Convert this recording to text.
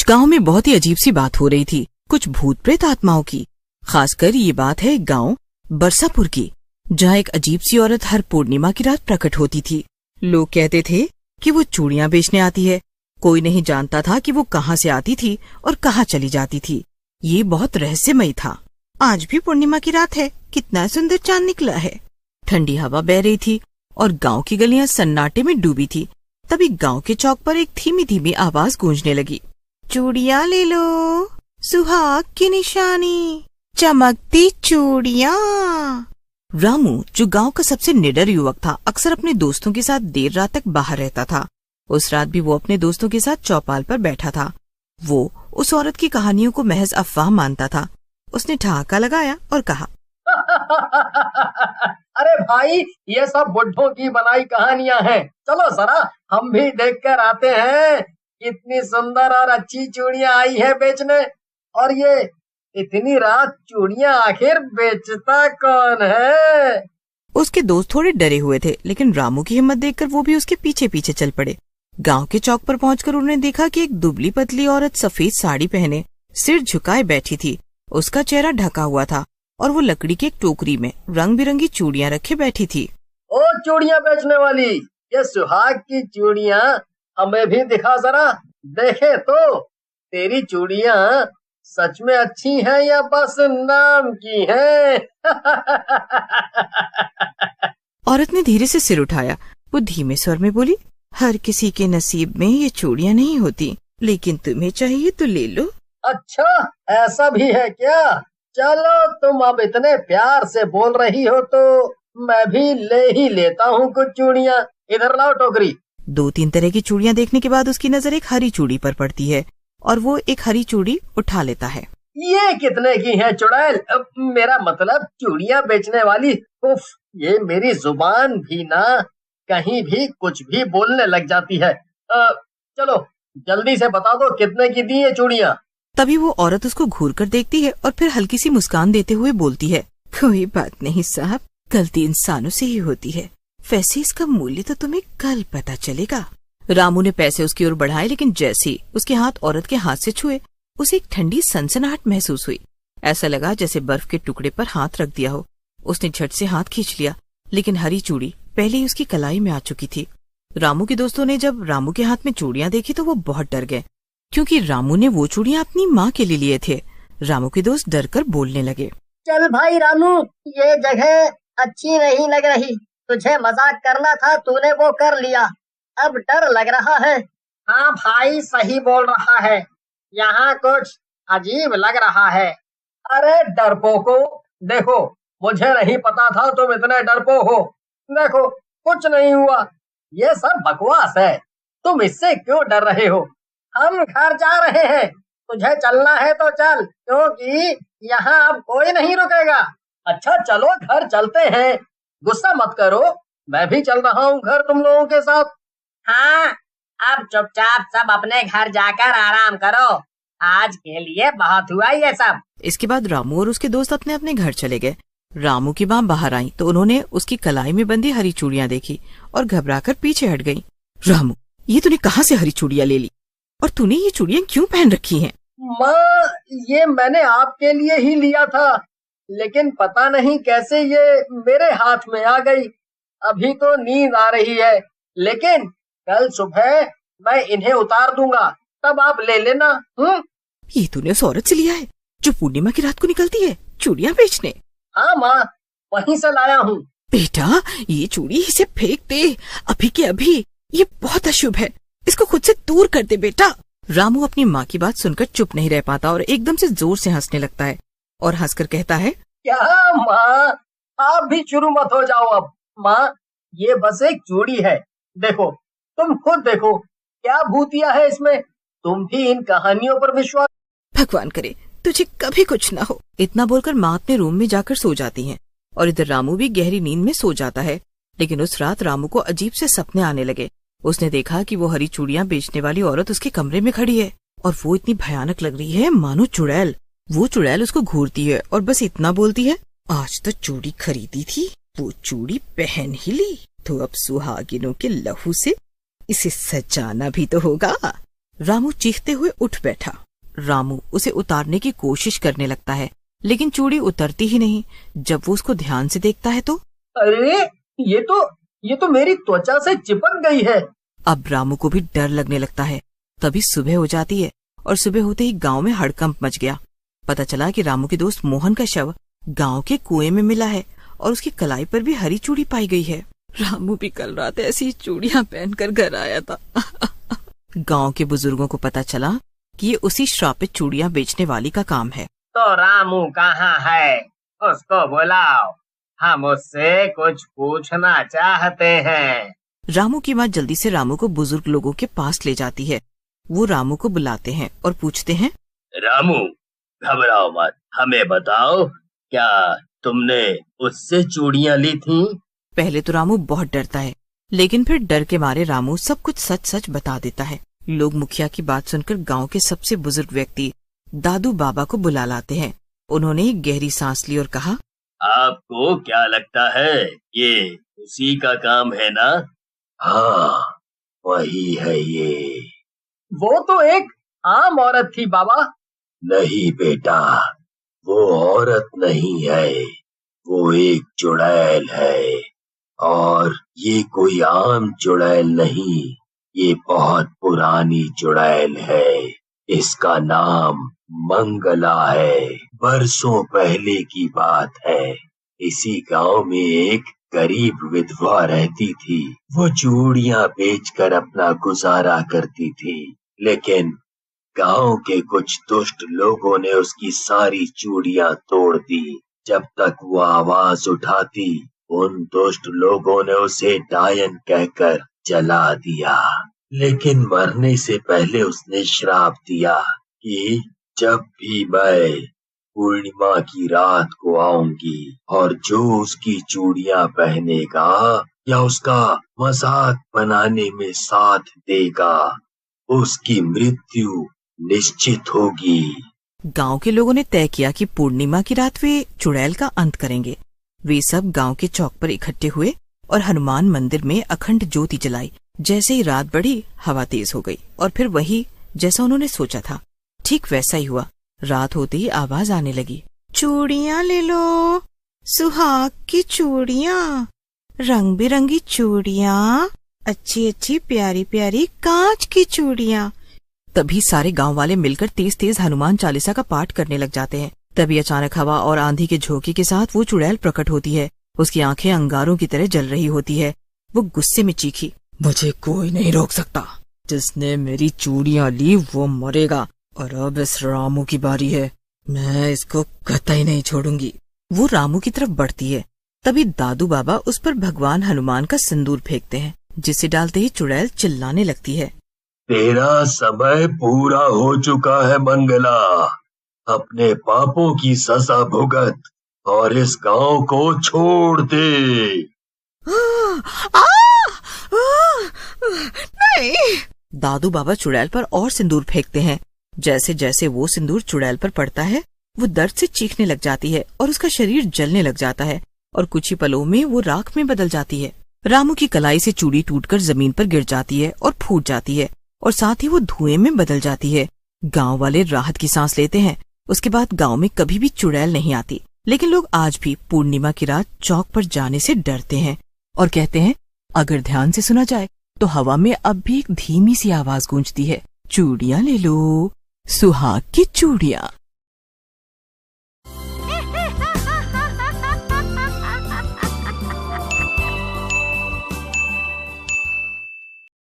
गांव में बहुत ही अजीब सी बात हो रही थी, कुछ भूत प्रेत आत्माओं की। खासकर ये बात है गांव बरसापुर की, जहाँ एक अजीब सी औरत हर पूर्णिमा की रात प्रकट होती थी। लोग कहते थे कि वो चूड़ियां बेचने आती है। कोई नहीं जानता था कि वो कहाँ से आती थी और कहाँ चली जाती थी। ये बहुत रहस्यमयी था। आज भी पूर्णिमा की रात है, कितना सुंदर चांद निकला है। ठंडी हवा बह रही थी और गांव की गलियां सन्नाटे में डूबी थी। तभी गांव के चौक पर एक धीमी धीमी आवाज गूंजने लगी, चूड़ियां ले लो, सुहाग की निशानी, चमकती चूड़ियां। रामू, जो गांव का सबसे निडर युवक था, अक्सर अपने दोस्तों के साथ देर रात तक बाहर रहता था। उस रात भी वो अपने दोस्तों के साथ चौपाल पर बैठा था। वो उस औरत की कहानियों को महज अफवाह मानता था। उसने ठहाका लगाया और कहा, अरे भाई, ये सब बुड्ढों की बनाई कहानियां हैं। चलो जरा हम भी देख कर आते हैं। कितनी सुंदर और अच्छी चूड़ियां आई है बेचने। और ये इतनी रात चूड़ियां आखिर बेचता कौन है? उसके दोस्त थोड़े डरे हुए थे, लेकिन रामू की हिम्मत देखकर वो भी उसके पीछे पीछे चल पड़े। गांव के चौक पर पहुंचकर उन्होंने देखा कि एक दुबली पतली औरत सफेद साड़ी पहने सिर झुकाए बैठी थी। उसका चेहरा ढका हुआ था और वो लकड़ी की एक टोकरी में रंग बिरंगी चूड़ियां रखे बैठी थी। ओ चूड़ियां बेचने वाली, ये सुहाग की चूड़ियां हमें भी दिखा जरा, देखे तो तेरी चूड़ियां सच में अच्छी हैं या बस नाम की हैं? औरत ने धीरे से सिर उठाया। वो धीमे स्वर में बोली, हर किसी के नसीब में ये चूड़ियां नहीं होती, लेकिन तुम्हें चाहिए तो ले लो। अच्छा, ऐसा भी है क्या? चलो, तुम अब इतने प्यार से बोल रही हो तो मैं भी ले ही लेता हूँ कुछ चूड़ियां। इधर लाओ टोकरी। 2-3 तरह की चूड़ियां देखने के बाद उसकी नजर एक हरी चूड़ी पर पड़ती है और वो एक हरी चूड़ी उठा लेता है। ये कितने की है चुड़ैल? मेरा मतलब चूड़ियां बेचने वाली। उफ, ये मेरी जुबान भी ना कहीं भी कुछ भी बोलने लग जाती है। चलो जल्दी से बता दो कितने की दी ये चूड़ियां। तभी वो औरत उसको घूर कर देखती है और फिर हल्की सी मुस्कान देते हुए बोलती है, कोई बात नहीं साहब, गलती इंसानों से ही होती है। वैसे इसका मूल्य तो तुम्हें कल पता चलेगा। रामू ने पैसे उसकी ओर बढ़ाए, लेकिन जैसे ही उसके हाथ औरत के हाथ से छुए, उसे एक ठंडी सनसनाहट महसूस हुई। ऐसा लगा जैसे बर्फ के टुकड़े पर हाथ रख दिया हो। उसने झट से हाथ खींच लिया, लेकिन हरी चूड़ी पहले ही उसकी कलाई में आ चुकी थी। रामू के दोस्तों ने जब रामू के हाथ में चूड़ियां देखी तो वो बहुत डर गए, क्योंकि रामू ने वो चूड़ियां अपनी माँ के लिए लिए थे। रामू के दोस्त डर कर बोलने लगे, चल भाई रामू, ये जगह अच्छी नहीं लग रही। तुझे मजाक करना था, तूने वो कर लिया। अब डर लग रहा है। हाँ भाई, सही बोल रहा है। यहाँ कुछ अजीब लग रहा है। अरे डरपोको, देखो मुझे नहीं पता था तुम इतने डरपोक हो। देखो कुछ नहीं हुआ, ये सब बकवास है। तुम इससे क्यों डर रहे हो? हम घर जा रहे हैं, तुझे चलना है तो चल, क्योंकि यहाँ अब कोई नहीं रुकेगा। अच्छा चलो घर चलते हैं, गुस्सा मत करो, मैं भी चल रहा हूँ घर तुम लोगों के साथ। हाँ, अब चुपचाप सब अपने घर जाकर आराम करो। आज के लिए बहुत हुआ ये सब। इसके बाद रामू और उसके दोस्त अपने अपने घर चले गए। रामू की माँ बाहर आई तो उन्होंने उसकी कलाई में बंधी हरी चूड़ियां देखी और घबराकर पीछे हट गयी। रामू, ये तूने कहाँ से हरी चूड़ियां ले ली और तूने ये चूड़ियां क्यों पहन रखी हैं? माँ, ये मैंने आपके लिए ही लिया था, लेकिन पता नहीं कैसे ये मेरे हाथ में आ गई। अभी तो नींद आ रही है, लेकिन कल सुबह मैं इन्हें उतार दूंगा, तब आप ले लेना। ये तूने उस औरत से लिया है जो पूर्णिमा की रात को निकलती है चूड़ियां बेचने? हाँ माँ, वहीं से लाया हूँ। बेटा, ये चूड़ी इसे फेंक दे अभी के अभी। ये बहुत अशुभ है, इसको खुद से दूर कर दे बेटा। रामू अपनी माँ की बात सुनकर चुप नहीं रह पाता और एकदम से जोर से हंसने लगता है और हंसकर कहता है, क्या माँ, आप भी शुरू मत हो जाओ अब। माँ, ये बस एक चूड़ी है, देखो, तुम खुद देखो क्या भूतिया है इसमें। तुम भी इन कहानियों पर विश्वास। भगवान करे तुझे कभी कुछ ना हो। इतना बोलकर माँ अपने रूम में जाकर सो जाती है और इधर रामू भी गहरी नींद में सो जाता है। लेकिन उस रात रामू को अजीब से सपने आने लगे। उसने देखा कि वो हरी चूड़ियां बेचने वाली औरत उसके कमरे में खड़ी है और वो इतनी भयानक लग रही है मानो चुड़ैल। वो चुड़ैल उसको घूरती है और बस इतना बोलती है, आज तो चूड़ी खरीदी थी, वो चूड़ी पहन ही ली, तो अब सुहागिनों के लहू से इसे सजाना भी तो होगा। रामू चीखते हुए उठ बैठा। रामू उसे उतारने की कोशिश करने लगता है, लेकिन चूड़ी उतरती ही नहीं। जब वो उसको ध्यान से देखता है तो अरे ये तो मेरी त्वचा से चिपक गई है। अब रामू को भी डर लगने लगता है। तभी सुबह हो जाती है और सुबह होते ही गांव में हड़कंप मच गया। पता चला कि रामू के दोस्त मोहन का शव गांव के कुएं में मिला है और उसकी कलाई पर भी हरी चूड़ी पाई गई है। रामू भी कल रात ऐसी चूड़ियां पहनकर घर आया था। गांव के बुजुर्गों को पता चला कि ये उसी श्रापित चूड़ियां बेचने वाली का काम है। तो रामू कहाँ है? उसको बुलाओ, हम उससे कुछ पूछना चाहते हैं। रामू की माँ जल्दी से रामू को बुजुर्ग लोगों के पास ले जाती है। वो रामू को बुलाते हैं और पूछते हैं, रामू घबराओ मत, हमें बताओ क्या तुमने उससे चूड़ियां ली थी? पहले तो रामू बहुत डरता है, लेकिन फिर डर के मारे रामू सब कुछ सच सच बता देता है। लोग मुखिया की बात सुनकर गांव के सबसे बुजुर्ग व्यक्ति दादू बाबा को बुला लाते हैं। उन्होंने एक गहरी सांस ली और कहा, आपको क्या लगता है ये उसी का काम है ना? हाँ वही है ये। वो तो एक आम औरत थी बाबा। नहीं बेटा, वो औरत नहीं है, वो एक चुड़ैल है। और ये कोई आम चुड़ैल नहीं, ये बहुत पुरानी चुड़ैल है। इसका नाम मंगला है। बरसों पहले की बात है। इसी गांव में एक गरीब विधवा रहती थी। वो चूड़ियां बेचकर अपना गुजारा करती थी, लेकिन गांव के कुछ दुष्ट लोगों ने उसकी सारी चूड़ियां तोड़ दी। जब तक वो आवाज उठाती, उन दुष्ट लोगों ने उसे डायन कहकर जला दिया। लेकिन मरने से पहले उसने श्राप दिया कि जब भी मैं पूर्णिमा की रात को आऊंगी और जो उसकी चूड़ियां पहनेगा या उसका मजाक बनाने में साथ देगा, उसकी मृत्यु निश्चित होगी। गांव के लोगों ने तय किया कि पूर्णिमा की रात वे चुड़ैल का अंत करेंगे। वे सब गांव के चौक पर इकट्ठे हुए और हनुमान मंदिर में अखंड ज्योति जलाई। जैसे ही रात बढ़ी, हवा तेज हो गई और फिर वही जैसा उन्होंने सोचा था, ठीक वैसा ही हुआ। रात होते ही आवाज आने लगी, चूड़ियां ले लो, सुहाग की चूड़ियां, रंग बिरंगी चूड़ियां, अच्छी अच्छी प्यारी प्यारी कांच की चूड़ियां। तभी सारे गांव वाले मिलकर तेज तेज हनुमान चालीसा का पाठ करने लग जाते हैं। तभी अचानक हवा और आंधी के झोंके के साथ वो चुड़ैल प्रकट होती है। उसकी आंखें अंगारों की तरह जल रही होती है। वो गुस्से में चीखी, मुझे कोई नहीं रोक सकता। जिसने मेरी चूड़ियां ली वो मरेगा और अब इस रामू की बारी है। मैं इसको कतई नहीं छोड़ूंगी। वो रामू की तरफ बढ़ती है। तभी दादू बाबा उस पर भगवान हनुमान का सिंदूर फेंकते हैं, जिसे डालते ही चुड़ैल चिल्लाने लगती है, तेरा समय पूरा हो चुका है मंगला। अपने पापों की सजा भुगत और इस गांव को छोड़ दे। नहीं। दादू बाबा चुड़ैल पर और सिंदूर फेंकते हैं। जैसे जैसे वो सिंदूर चुड़ैल पर पड़ता है, वो दर्द से चीखने लग जाती है और उसका शरीर जलने लग जाता है और कुछ ही पलों में वो राख में बदल जाती है। रामू की कलाई से चूड़ी टूटकर जमीन पर गिर जाती है और फूट जाती है और साथ ही वो धुएं में बदल जाती है। गांव वाले राहत की सांस लेते हैं। उसके बाद गांव में कभी भी चुड़ैल नहीं आती, लेकिन लोग आज भी पूर्णिमा की रात चौक पर जाने से डरते हैं और कहते हैं, अगर ध्यान से सुना जाए तो हवा में अब भी एक धीमी सी आवाज गूंजती है, चूड़ियां ले लो, सुहाग की चूड़ियां।